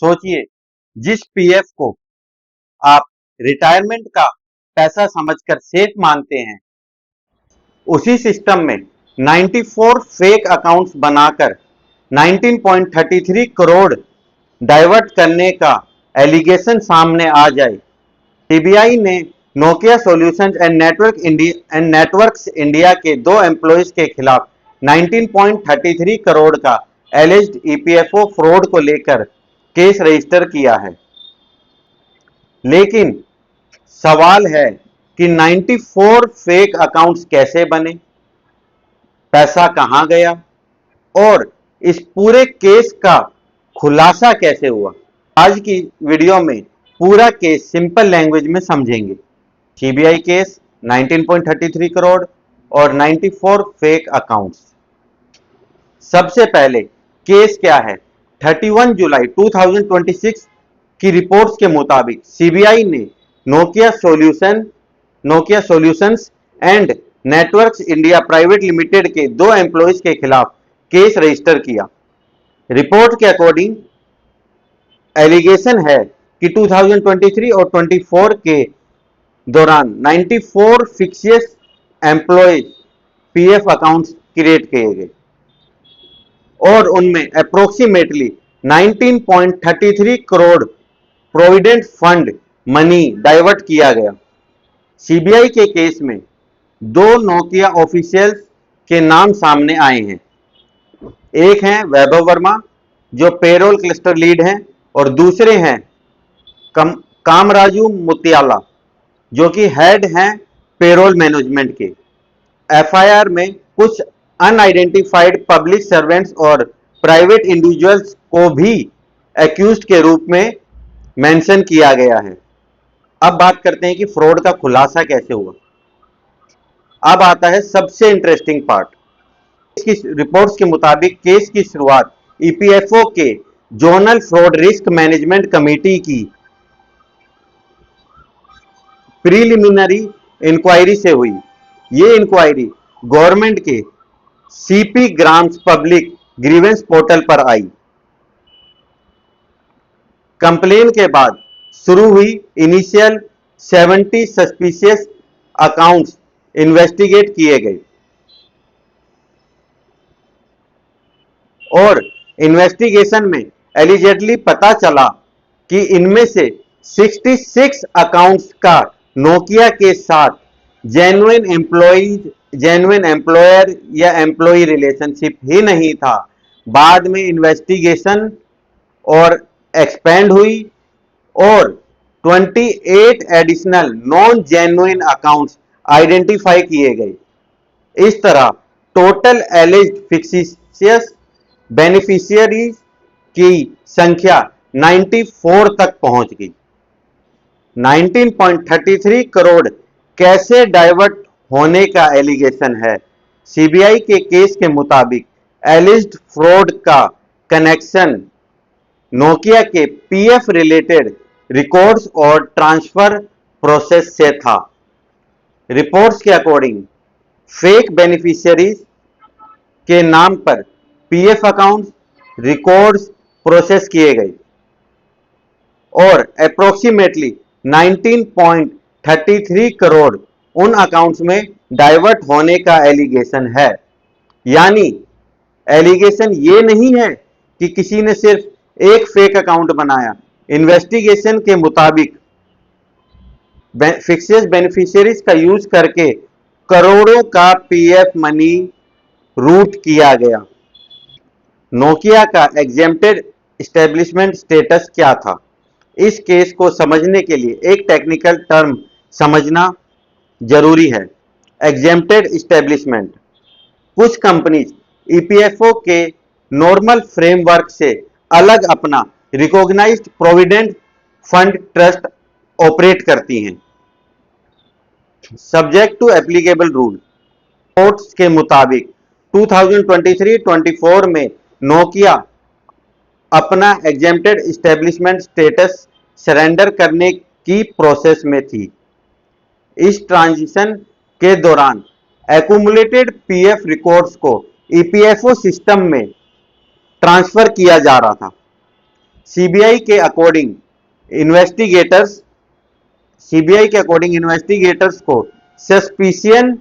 सोचिए, जिस पीएफ को आप रिटायरमेंट का पैसा समझकर सेफ मानते हैं, उसी सिस्टम में 94 फेक अकाउंट्स बनाकर 19.33 करोड़ डाइवर्ट करने का एलिगेशन सामने आ जाए। सीबीआई ने Nokia solutions and networks India के 2 एम्प्लॉयज के खिलाफ 19.33 करोड़ का एलिज्ड ईपीएफओ फ्रॉड को लेकर केस रजिस्टर किया है। लेकिन सवाल है कि 94 फेक अकाउंट्स कैसे बने, पैसा कहां गया और इस पूरे केस का खुलासा कैसे हुआ। आज की वीडियो में पूरा केस सिंपल लैंग्वेज में समझेंगे। सीबीआई केस, 19.33 करोड़ और 94 फेक अकाउंट्स। सबसे पहले केस क्या है? 31 जुलाई 2026 की रिपोर्ट्स के मुताबिक सीबीआई ने Nokia solutions and networks India private limited के 2 एम्प्लॉयज के खिलाफ केस रजिस्टर किया। रिपोर्ट के अकॉर्डिंग एलिगेशन है कि 2023 और 24 के दौरान 94 fictitious employees PF accounts create किए गए और उनमें approximately 19.33 crore provident fund money divert किया गया। सीबीआई के केस में 2 नोकिया ऑफिशियल्स के नाम सामने आए हैं। एक हैं वैभव वर्मा, जो पेरोल क्लस्टर लीड हैं, और दूसरे हैं कामराजू मुत्याला, जो कि हेड हैं पेरोल मैनेजमेंट के। एफआईआर में कुछ अनआइडेंटिफाइड पब्लिक सर्वेंट्स और प्राइवेट इंडिविजुअल्स को भी एक्यूज्ड के रूप में मेंशन किया गया है। अब बात करते हैं कि फ्रॉड का खुलासा कैसे हुआ। अब आता है सबसे इंटरेस्टिंग पार्ट। इसकी रिपोर्ट्स के मुताबिक केस की शुरुआत ईपीएफओ के zonal fraud risk management committee की प्रीलिमिनरी इंक्वायरी से हुई। ये इंक्वायरी गवर्नमेंट के CP grams public grievance portal पर आई। कंप्लेन के बाद शुरू हुई इनिशियल 70 सस्पिशियस अकाउंट्स इन्वेस्टिगेट किए गए और इन्वेस्टिगेशन में एलिजेडली पता चला कि इनमें से 66 अकाउंट्स का नोकिया के साथ जेन्युइन एम्प्लॉयर या एम्प्लॉई रिलेशनशिप ही नहीं था। बाद में इन्वेस्टिगेशन और एक्सपेंड हुई और 28 additional non genuine accounts identify किए गए। इस तरह टोटल एलिज्ड फिक्शियस बेनिफिशियरीज की संख्या 94 तक पहुंच गई। 19.33 करोड़ कैसे डाइवर्ट होने का एलिगेशन है। सीबीआई के केस के मुताबिक एलिज्ड फ्रॉड का कनेक्शन नोकिया के पीएफ रिलेटेड रिकॉर्ड्स और ट्रांसफर प्रोसेस से था। रिपोर्ट्स के अकॉर्डिंग फेक बेनिफिशियरीज के नाम पर पीएफ अकाउंट्स रिकॉर्ड्स प्रोसेस किए गए और अप्रोक्सीमेटली 19.33 करोड़ उन अकाउंट्स में डाइवर्ट होने का एलिगेशन है। यानी एलिगेशन ये नहीं है कि किसी ने सिर्फ एक फेक अकाउंट बनाया। इन्वेस्टिगेशन के मुताबिक फिक्शियस बेनिफिशियरीज का यूज करके करोड़ों का पीएफ मनी रूट किया गया। नोकिया का एग्जेम्प्टेड एस्टेब्लिशमेंट स्टेटस क्या था? इस केस को समझने के लिए एक टेक्निकल टर्म समझना जरूरी है। एग्जेम्प्टेड एस्टेब्लिशमेंट कुछ कंपनीज ईपीएफओ के नॉर्मल फ्रेमवर्क से अलग अपना recognised provident fund trust operate करती हैं। Subject to applicable rule. Reports के मुताबिक 2023-24 में नोकिया अपना एग्जेम्प्टेड एस्टेब्लिशमेंट स्टेटस सरेंडर करने की प्रोसेस में थी। इस ट्रांजिशन के दौरान एक्यूमुलेटेड पीएफ रिकॉर्ड्स को ईपीएफओ सिस्टम में ट्रांसफर किया जा रहा था। सीबीआई के अकॉर्डिंग इन्वेस्टिगेटर्स सीबीआई के अकॉर्डिंग इन्वेस्टिगेटर्स को सस्पिशियन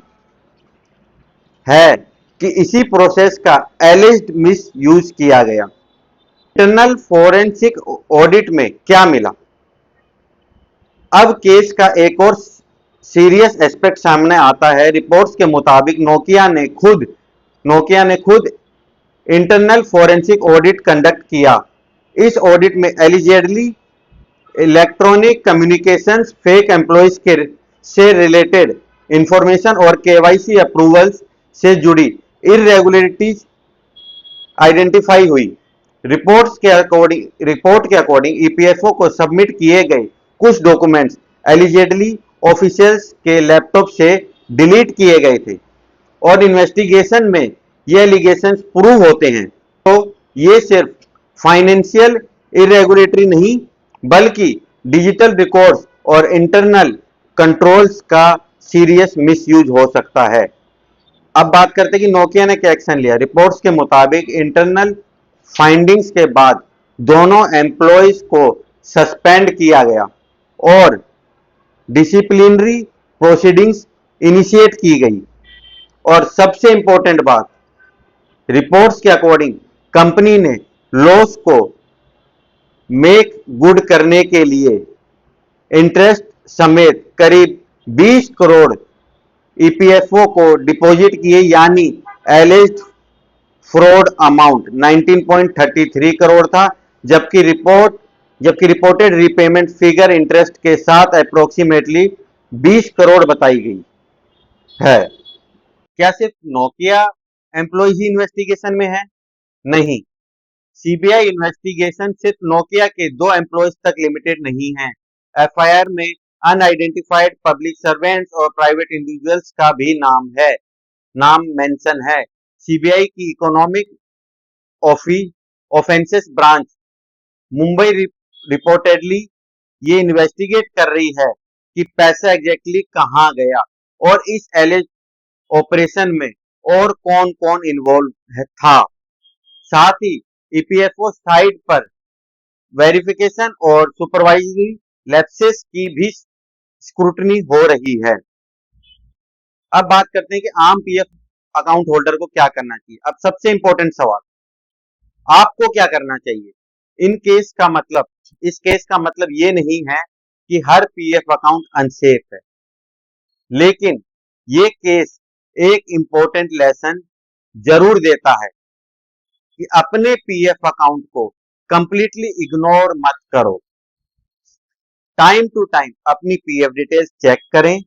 है कि इसी प्रोसेस का एलिज्ड मिस यूज किया गया। इंटरनल फोरेंसिक ऑडिट में क्या मिला? अब केस का एक और सीरियस एस्पेक्ट सामने आता है। रिपोर्ट्स के मुताबिक नोकिया ने खुद इंटरनल फोरेंसिक ऑडिट कंडक्ट किया। इस ऑडिट में allegedly electronic communications fake employees के से रिलेटेड इंफॉर्मेशन और केवाईसी अप्रूवल्स से जुड़ी इरेगुलरिटीज आइडेंटिफाई हुई। रिपोर्ट के अकॉर्डिंग ईपीएफओ को सबमिट किए गए कुछ डॉक्यूमेंट्स एलिजेडली ऑफिशियल्स के लैपटॉप से डिलीट किए गए थे और इन्वेस्टिगेशन में ये एलिगेशंस प्रूव होते हैं तो ये सिर्फ फाइनेंशियल इरेगुलेटरी नहीं बल्कि डिजिटल रिकॉर्ड्स और इंटरनल कंट्रोल्स का सीरियस मिसयूज हो सकता है। अब बात करते हैं कि नोकिया ने क्या एक्शन लिया। रिपोर्ट्स के मुताबिक इंटरनल फाइंडिंग्स के बाद दोनों एम्प्लॉयज को सस्पेंड किया गया और डिसिप्लिनरी प्रोसीडिंग्स इनिशिएट की गई। और सबसे इंपॉर्टेंट बात, रिपोर्ट्स के अकॉर्डिंग कंपनी ने लॉस को मेक गुड करने के लिए इंटरेस्ट समेत करीब 20 करोड़ ईपीएफओ को डिपॉजिट किए, यानी एलिज्ड फ्रॉड अमाउंट 19.33 करोड़ था, जबकि रिपोर्टेड रीपेमेंट फिगर इंटरेस्ट के साथ अप्रोक्सीमेटली 20 करोड़ बताई गई है। क्या सिर्फ नोकिया एम्प्लॉयज ही इन्वेस्टिगेशन में है? नहीं, सीबीआई इन्वेस्टिगेशन सिर्फ नोकिया के 2 एम्प्लॉयज तक लिमिटेड नहीं है। एफआईआर में अनआइडेंटिफाइड पब्लिक सर्वेंट्स और प्राइवेट इंडिविजुअल्स का भी नाम मेंशन है। सीबीआई की economic offences branch Mumbai reportedly ये इन्वेस्टिगेट कर रही है कि पैसा एग्जैक्टली कहां गया और इस एलिज्ड ऑपरेशन में और कौन कौन इन्वॉल्व था। साथ ही ईपीएफओ साइट पर वेरिफिकेशन और सुपरवाइजरी लैप्सेस की भी स्क्रूटनी हो रही है। अब बात करते हैं कि आम पीएफ अकाउंट होल्डर को क्या करना चाहिए। अब सबसे इंपॉर्टेंट सवाल, आपको क्या करना चाहिए? इस केस का मतलब ये नहीं है कि हर पीएफ अकाउंट अनसेफ है, लेकिन ये केस एक इंपॉर्टेंट लेसन जरूर देता है कि अपने पीएफ अकाउंट को कंप्लीटली इग्नोर मत करो। टाइम टू टाइम अपनी पीएफ डिटेल्स चेक करें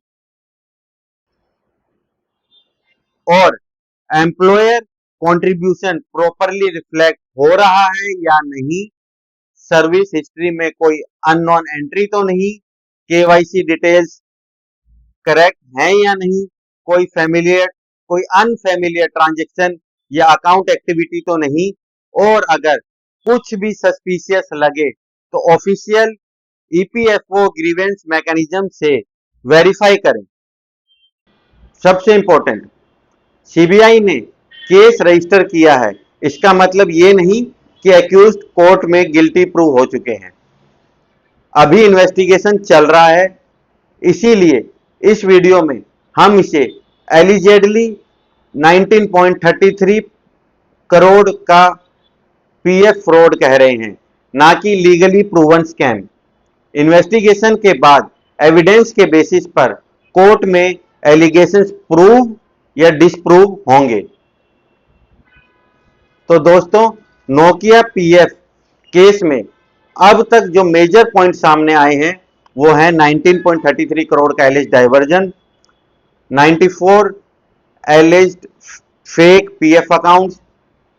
और एम्प्लॉयर कंट्रीब्यूशन प्रॉपरली रिफ्लेक्ट हो रहा है या नहीं, सर्विस हिस्ट्री में कोई अननोन एंट्री तो नहीं, केवाईसी डिटेल्स करेक्ट हैं या नहीं, कोई अनफेमिलियर ट्रांजैक्शन या अकाउंट एक्टिविटी तो नहीं, और अगर कुछ भी सस्पिशियस लगे तो ऑफिशियल ईपीएफओ ग्रीवेंस मैकेनिज्म से वेरीफाई करें। सबसे इंपॉर्टेंट, सीबीआई ने केस रजिस्टर किया है, इसका मतलब ये नहीं कि एक्यूज्ड कोर्ट में गिल्टी प्रूव हो चुके हैं। अभी इन्वेस्टिगेशन चल रहा है, इसीलिए इस वीडियो में हम इसे एलिजेडली 19.33 करोड़ का पीएफ फ्रॉड कह रहे हैं, ना कि लीगली प्रूवन स्कैम। इन्वेस्टिगेशन के बाद एविडेंस के बेसिस पर कोर्ट में एलिगेशंस प्रूव या डिसप्रूव होंगे। तो दोस्तों, नोकिया पीएफ केस में अब तक जो मेजर पॉइंट सामने आए हैं वो है 19.33 करोड़ का alleged diversion, 94 alleged fake PF accounts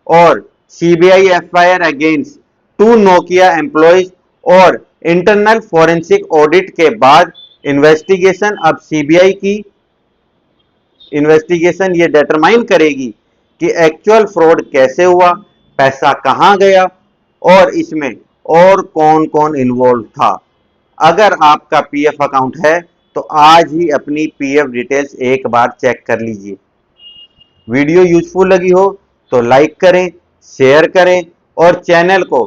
और CBI FIR against 2 Nokia employees और इंटरनल फोरेंसिक ऑडिट के बाद इन्वेस्टिगेशन, अब सीबीआई की इन्वेस्टिगेशन ये डिटरमाइन करेगी कि एक्चुअल फ्रॉड कैसे हुआ, पैसा कहां गया और इसमें और कौन कौन इन्वॉल्व था। अगर आपका पीएफ अकाउंट है तो आज ही अपनी पीएफ डिटेल्स एक बार चेक कर लीजिए। वीडियो यूजफुल लगी हो तो लाइक करें, शेयर करें और चैनल को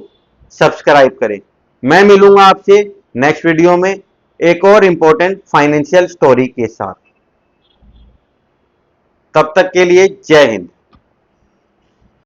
सब्सक्राइब करें। मैं मिलूंगा आपसे नेक्स्ट वीडियो में एक और इंपॉर्टेंट फाइनेंशियल स्टोरी के साथ। तब तक के लिए जय हिंद।